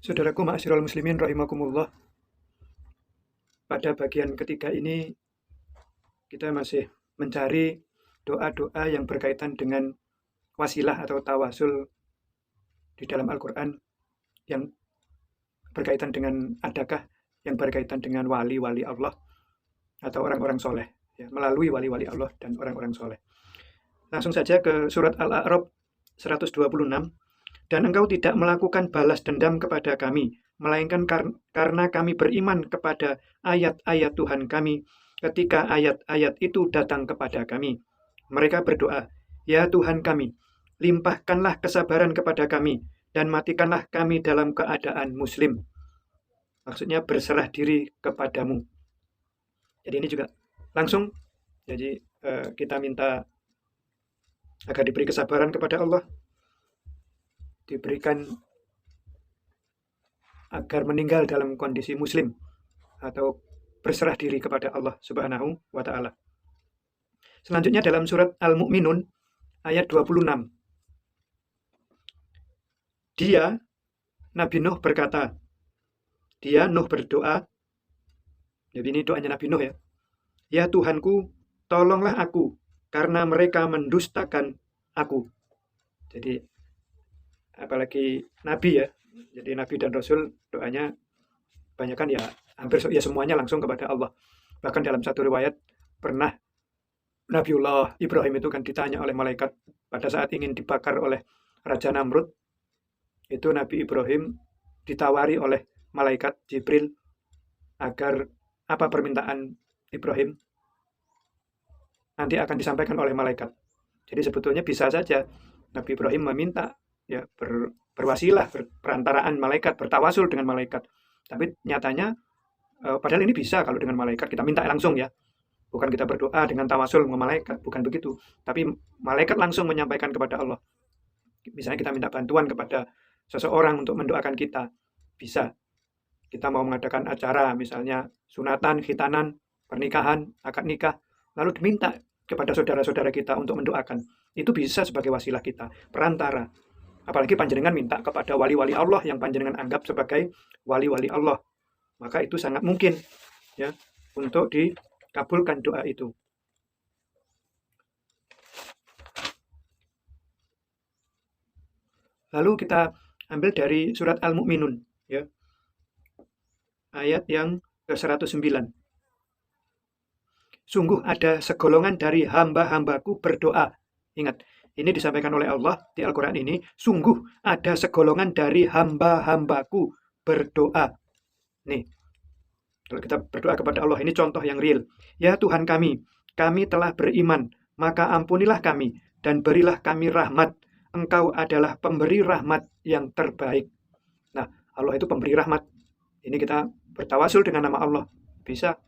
Saudaraku ma'asyiral muslimin rahimakumullah. Pada bagian ketiga ini kita masih mencari doa-doa yang berkaitan dengan wasilah atau tawasul di dalam Al-Quran, yang berkaitan dengan adakah yang berkaitan dengan wali-wali Allah atau orang-orang soleh, ya, melalui wali-wali Allah dan orang-orang soleh. Langsung saja ke surat Al-A'raf 126. Dan engkau tidak melakukan balas dendam kepada kami, melainkan karena kami beriman kepada ayat-ayat Tuhan kami ketika ayat-ayat itu datang kepada kami. Mereka berdoa, ya Tuhan kami, limpahkanlah kesabaran kepada kami dan matikanlah kami dalam keadaan muslim. Maksudnya berserah diri kepadamu. Jadi ini juga langsung, jadi kita minta agar diberi kesabaran kepada Allah, diberikan agar meninggal dalam kondisi muslim atau berserah diri kepada Allah Subhanahu wa taala. Selanjutnya dalam surat Al-Mu'minun ayat 26. Dia Nabi Nuh berkata, Nuh berdoa. Jadi ini doanya Nabi Nuh ya. Ya Tuhanku, tolonglah aku karena mereka mendustakan aku. Jadi apalagi Nabi ya. Jadi Nabi dan Rasul doanya kebanyakan ya hampir ya semuanya langsung kepada Allah. Bahkan dalam satu riwayat pernah Nabiullah Ibrahim itu kan ditanya oleh malaikat pada saat ingin dibakar oleh Raja Namrud. Itu Nabi Ibrahim ditawari oleh malaikat Jibril agar apa permintaan Ibrahim nanti akan disampaikan oleh malaikat. Jadi sebetulnya bisa saja Nabi Ibrahim meminta ya berwasilah, perantaraan malaikat, bertawasul dengan malaikat. Tapi nyatanya padahal ini bisa kalau dengan malaikat kita minta langsung ya. Bukan kita berdoa dengan tawasul dengan malaikat, bukan begitu. Tapi malaikat langsung menyampaikan kepada Allah. Misalnya kita minta bantuan kepada seseorang untuk mendoakan kita, bisa. Kita mau mengadakan acara, misalnya sunatan, khitanan, pernikahan, akad nikah, lalu diminta kepada saudara-saudara kita untuk mendoakan. Itu bisa sebagai wasilah kita, perantara. Apalagi panjenengan minta kepada wali-wali Allah yang panjenengan anggap sebagai wali-wali Allah. Maka itu sangat mungkin ya untuk dikabulkan doa itu. Lalu kita ambil dari surat Al-Mu'minun ya. Ayat yang ke-109. Sungguh ada segolongan dari hamba-hambaku berdoa. Ingat, ini disampaikan oleh Allah di Al-Quran ini. Sungguh ada segolongan dari hamba-hambaku berdoa. Nih, kalau kita berdoa kepada Allah, ini contoh yang real. Ya Tuhan kami telah beriman, maka ampunilah kami dan berilah kami rahmat. Engkau adalah pemberi rahmat yang terbaik. Nah, Allah itu pemberi rahmat. Ini kita bertawasul dengan nama Allah. Bisa.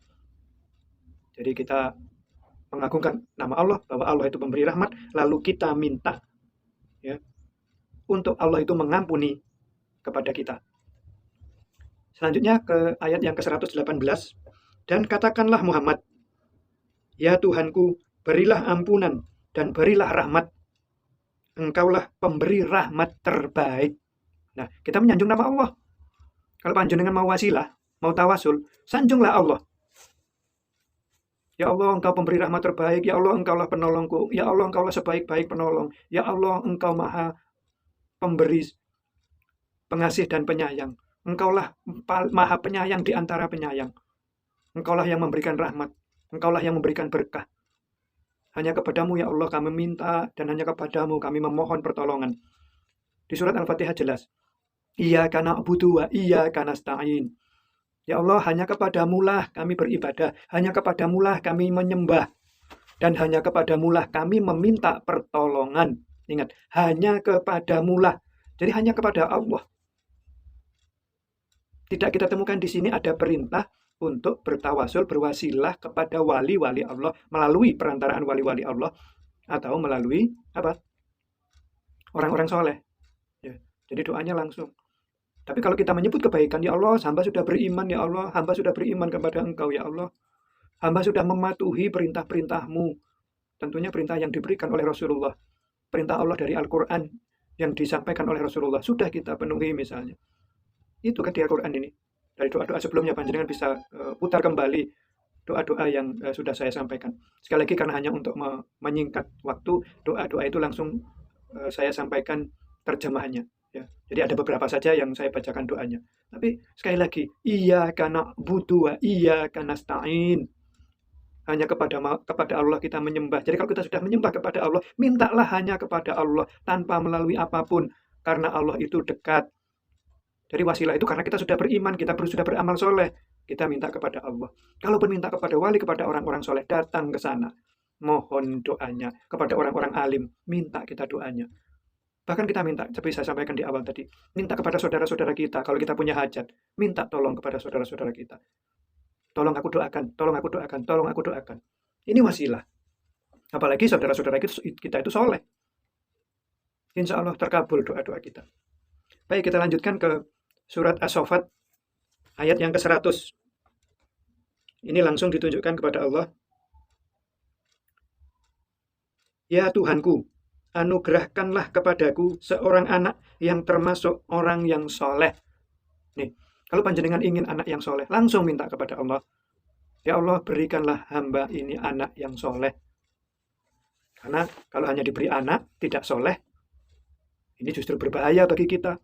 Jadi kita mengagungkan nama Allah, bahwa Allah itu pemberi rahmat, lalu kita minta ya, untuk Allah itu mengampuni kepada kita. Selanjutnya ke ayat yang ke-118. Dan katakanlah Muhammad, ya Tuhanku, berilah ampunan dan berilah rahmat. Engkaulah pemberi rahmat terbaik. Nah, kita menyanjung nama Allah. Kalau panjenengan mau wasilah, mau tawasul, sanjunglah Allah. Ya Allah, engkau pemberi rahmat terbaik. Ya Allah, engkaulah penolongku. Ya Allah, engkaulah sebaik-baik penolong. Ya Allah, engkau maha pemberi, pengasih dan penyayang. Engkaulah maha penyayang di antara penyayang. Engkaulah yang memberikan rahmat. Engkaulah yang memberikan berkah. Hanya kepadamu ya Allah kami minta, dan hanya kepadamu kami memohon pertolongan. Di surat Al-Fatihah jelas. Iyyaka na'budu wa iyyaka nasta'in. Ya Allah, hanya kepadamulah kami beribadah. Hanya kepadamulah kami menyembah. Dan hanya kepadamulah kami meminta pertolongan. Ingat, hanya kepadamulah. Jadi hanya kepada Allah. Tidak kita temukan di sini ada perintah untuk bertawasul, berwasilah kepada wali-wali Allah melalui perantaraan wali-wali Allah atau melalui apa? Orang-orang soleh. Ya, jadi doanya langsung. Tapi kalau kita menyebut kebaikan, ya Allah, hamba sudah beriman, ya Allah, hamba sudah beriman kepada Engkau, ya Allah. Hamba sudah mematuhi perintah-perintahmu. Tentunya perintah yang diberikan oleh Rasulullah. Perintah Allah dari Al-Quran yang disampaikan oleh Rasulullah. Sudah kita penuhi misalnya. Itu kan di Al-Quran ini. Dari doa-doa sebelumnya panjenengan bisa putar kembali doa-doa yang sudah saya sampaikan. Sekali lagi karena hanya untuk menyingkat waktu, doa-doa itu langsung saya sampaikan terjemahannya. Ya. Jadi ada beberapa saja yang saya bacakan doanya. Tapi sekali lagi, iyyaka na'budu wa iyyaka nasta'in. Hanya kepada Allah kita menyembah. Jadi kalau kita sudah menyembah kepada Allah, mintalah hanya kepada Allah tanpa melalui apapun. Karena Allah itu dekat. Jadi wasilah itu karena kita sudah beriman, kita sudah beramal soleh. Kita minta kepada Allah. Kalaupun minta kepada wali, kepada orang-orang soleh, datang ke sana. Mohon doanya. Kepada orang-orang alim, minta kita doanya. Bahkan kita minta, seperti saya sampaikan di awal tadi, minta kepada saudara-saudara kita, kalau kita punya hajat, minta tolong kepada saudara-saudara kita. Tolong aku doakan, tolong aku doakan, tolong aku doakan. Ini wasilah. Apalagi saudara-saudara kita itu soleh. Insya Allah terkabul doa-doa kita. Baik, kita lanjutkan ke surat As-Saffat ayat yang ke-100. Ini langsung ditunjukkan kepada Allah. Ya Tuhanku, anugerahkanlah kepadaku seorang anak yang termasuk orang yang soleh. Nih, kalau panjenengan ingin anak yang soleh, langsung minta kepada Allah. Ya Allah, berikanlah hamba ini anak yang soleh. Karena kalau hanya diberi anak, tidak soleh, ini justru berbahaya bagi kita.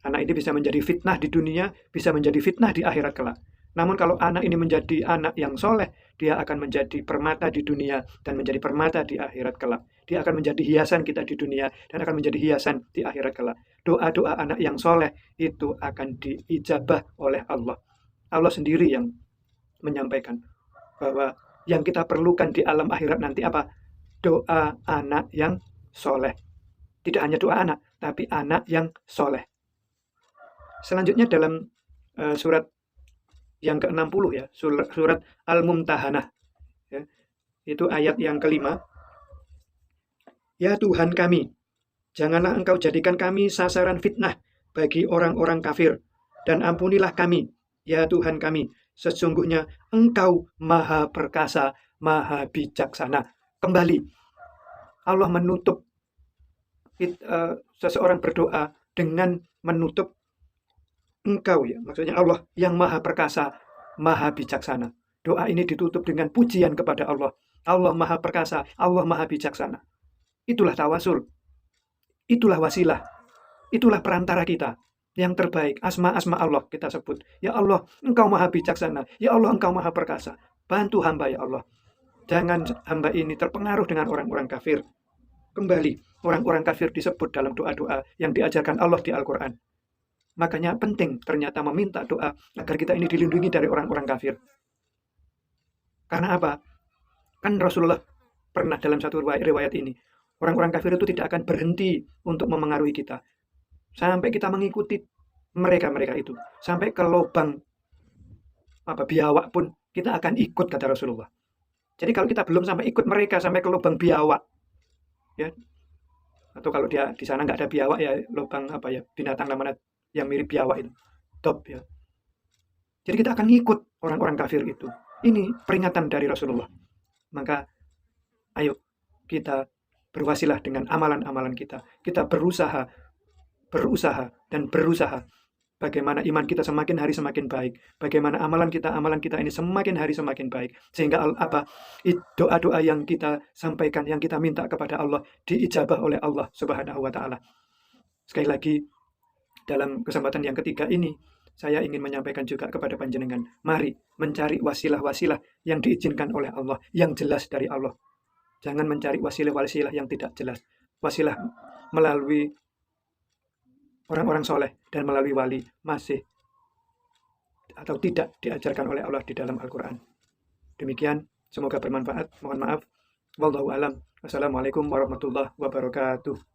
Anak ini bisa menjadi fitnah di dunia, bisa menjadi fitnah di akhirat kelak. Namun kalau anak ini menjadi anak yang soleh, dia akan menjadi permata di dunia dan menjadi permata di akhirat kelak. Dia akan menjadi hiasan kita di dunia dan akan menjadi hiasan di akhirat kelak. Doa-doa anak yang soleh itu akan diijabah oleh Allah. Allah sendiri yang menyampaikan bahwa yang kita perlukan di alam akhirat nanti apa? Doa anak yang soleh. Tidak hanya doa anak, tapi anak yang soleh. Selanjutnya dalam surat yang ke-60 ya, surat Al-Mumtahanah. Ya, itu ayat yang kelima. Ya Tuhan kami, janganlah Engkau jadikan kami sasaran fitnah bagi orang-orang kafir, dan ampunilah kami, ya Tuhan kami, sesungguhnya Engkau maha perkasa, maha bijaksana. Kembali, Allah menutup seseorang berdoa dengan menutup Engkau ya, maksudnya Allah yang maha perkasa, maha bijaksana. Doa ini ditutup dengan pujian kepada Allah. Allah maha perkasa, Allah maha bijaksana. Itulah tawasul, itulah wasilah, itulah perantara kita yang terbaik. Asma-asma Allah kita sebut. Ya Allah, Engkau maha bijaksana. Ya Allah, Engkau maha perkasa. Bantu hamba ya Allah. Jangan hamba ini terpengaruh dengan orang-orang kafir. Kembali, orang-orang kafir disebut dalam doa-doa yang diajarkan Allah di Al-Quran. Makanya penting ternyata meminta doa agar kita ini dilindungi dari orang-orang kafir. Karena apa? Kan Rasulullah pernah dalam satu riwayat ini, orang-orang kafir itu tidak akan berhenti untuk memengaruhi kita. Sampai kita mengikuti mereka-mereka itu. Sampai ke lubang biawak pun kita akan ikut, kata Rasulullah. Jadi kalau kita belum sampai ikut mereka sampai ke lubang biawak, ya, atau kalau dia di sana nggak ada biawak ya lubang binatang namanya yang mirip biawak itu, top ya. Jadi kita akan ngikut orang-orang kafir itu. Ini peringatan dari Rasulullah. Maka ayo kita berwasilah dengan amalan-amalan kita. Kita berusaha dan berusaha. Bagaimana iman kita semakin hari semakin baik. Bagaimana amalan kita ini semakin hari semakin baik. Sehingga doa-doa yang kita sampaikan, yang kita minta kepada Allah diijabah oleh Allah Subhanahu wa Ta'ala. Sekali lagi, dalam kesempatan yang ketiga ini, saya ingin menyampaikan juga kepada panjenengan, mari mencari wasilah-wasilah yang diizinkan oleh Allah, yang jelas dari Allah. Jangan mencari wasilah-wasilah yang tidak jelas. Wasilah melalui orang-orang soleh dan melalui wali masih atau tidak diajarkan oleh Allah di dalam Al-Quran. Demikian, semoga bermanfaat. Mohon maaf. Wallahu alam. Wassalamualaikum warahmatullahi wabarakatuh.